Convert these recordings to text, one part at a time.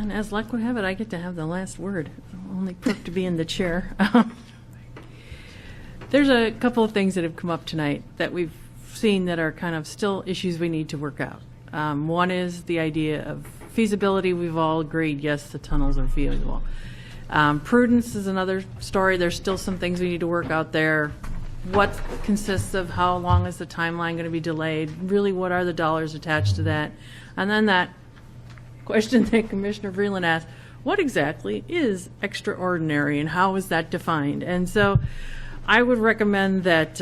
And as luck would have it, I get to have the last word. Only perk to be in the chair. There's a couple of things that have come up tonight that we've seen that are kind of still issues we need to work out. One is the idea of feasibility. We've all agreed, yes, the tunnels are feasible. Prudence is another story. There's still some things we need to work out there. What consists of how long is the timeline going to be delayed? Really, what are the dollars attached to that? And then that question that Commissioner Vreeland asked, what exactly is extraordinary and how is that defined? And so I would recommend that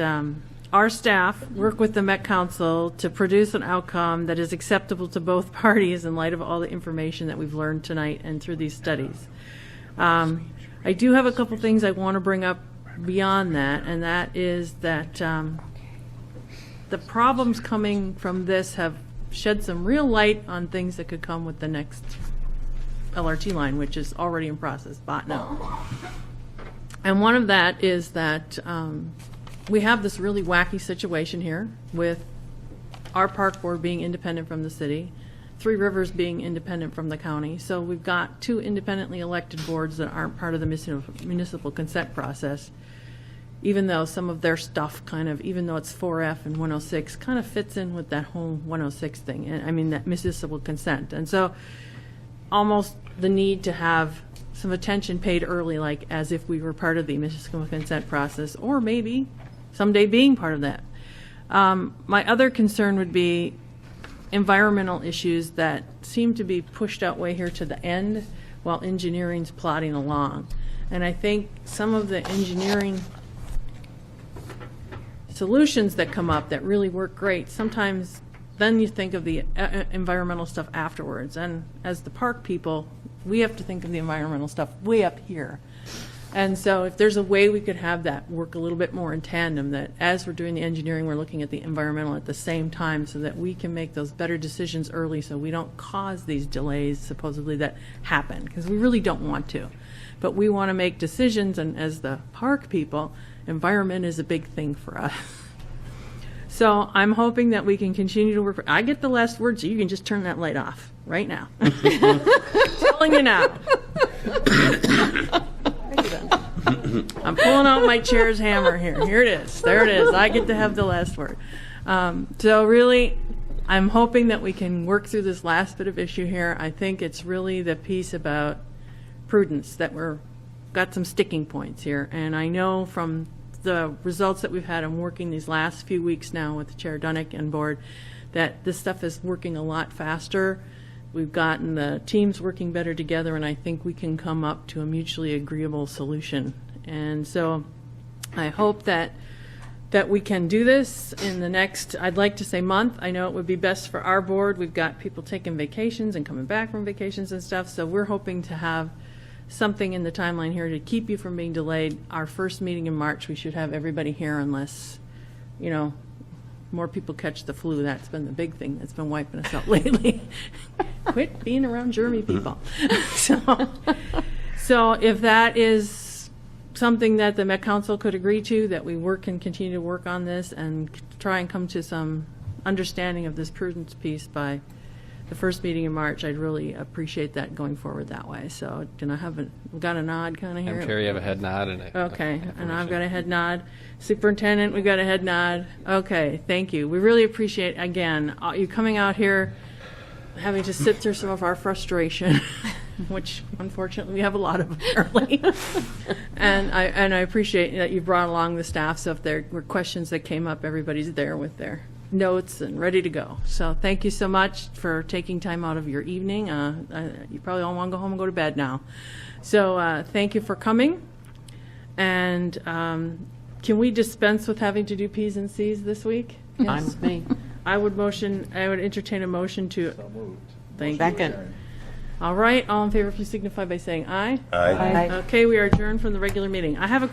our staff work with the Met Council to produce an outcome that is acceptable to both parties in light of all the information that we've learned tonight and through these studies. I do have a couple things I want to bring up beyond that, and that is that the problems coming from this have shed some real light on things that could come with the next LRT line, which is already in process, bought now. And one of that is that we have this really wacky situation here with our park board being independent from the city, Three Rivers being independent from the county. So we've got two independently elected boards that aren't part of the municipal consent process, even though some of their stuff kind of, even though it's 4F and 106, kind of fits in with that whole 106 thing, and I mean that municipal consent. And so almost the need to have some attention paid early, like as if we were part of the municipal consent process, or maybe someday being part of that. My other concern would be environmental issues that seem to be pushed out way here to the end while engineering's plodding along. And I think some of the engineering solutions that come up that really work great, sometimes then you think of the environmental stuff afterwards. And as the park people, we have to think of the environmental stuff way up here. And so if there's a way we could have that work a little bit more in tandem, that as we're doing the engineering, we're looking at the environmental at the same time so that we can make those better decisions early so we don't cause these delays supposedly that happen, because we really don't want to. But we want to make decisions, and as the park people, environment is a big thing for us. So I'm hoping that we can continue to work. I get the last word, so you can just turn that light off right now. Telling you now. I'm pulling out my chair's hammer here. Here it is. There it is. I get to have the last word. So really, I'm hoping that we can work through this last bit of issue here. I think it's really the piece about prudence that we're got some sticking points here. And I know from the results that we've had in working these last few weeks now with Chair Dunnick and board that this stuff is working a lot faster. We've gotten the teams working better together, and I think we can come up to a mutually agreeable solution. And so I hope that we can do this in the next, I'd like to say month. I know it would be best for our board. We've got people taking vacations and coming back from vacations and stuff, so we're hoping to have something in the timeline here to keep you from being delayed. Our first meeting in March, we should have everybody here unless, you know, more people catch the flu. That's been the big thing that's been wiping us out lately. Quit being around germy people. So if that is something that the Met Council could agree to, that we work and continue to work on this and try and come to some understanding of this prudence piece by the first meeting in March, I'd really appreciate that going forward that way. So can I have we got a nod kind of here? I'm sure you have a head nod. Okay, and I've got a head nod. Superintendent, we've got a head nod. Okay, thank you. We really appreciate, again, you coming out here, having to sit through some of our frustration, which unfortunately we have a lot of apparently. and I appreciate that you brought along the staff, so if there were questions that came up, everybody's there with their notes and ready to go. So thank you so much for taking time out of your evening. You probably all want to go home and go to bed now. So thank you for coming. And can we dispense with having to do P's and C's this week? Yes. Fine with me. I would entertain a motion to. So moved. Thank you. Second. All right, all in favor, please signify by saying aye. Aye. Okay, we are adjourned from the regular meeting. I have a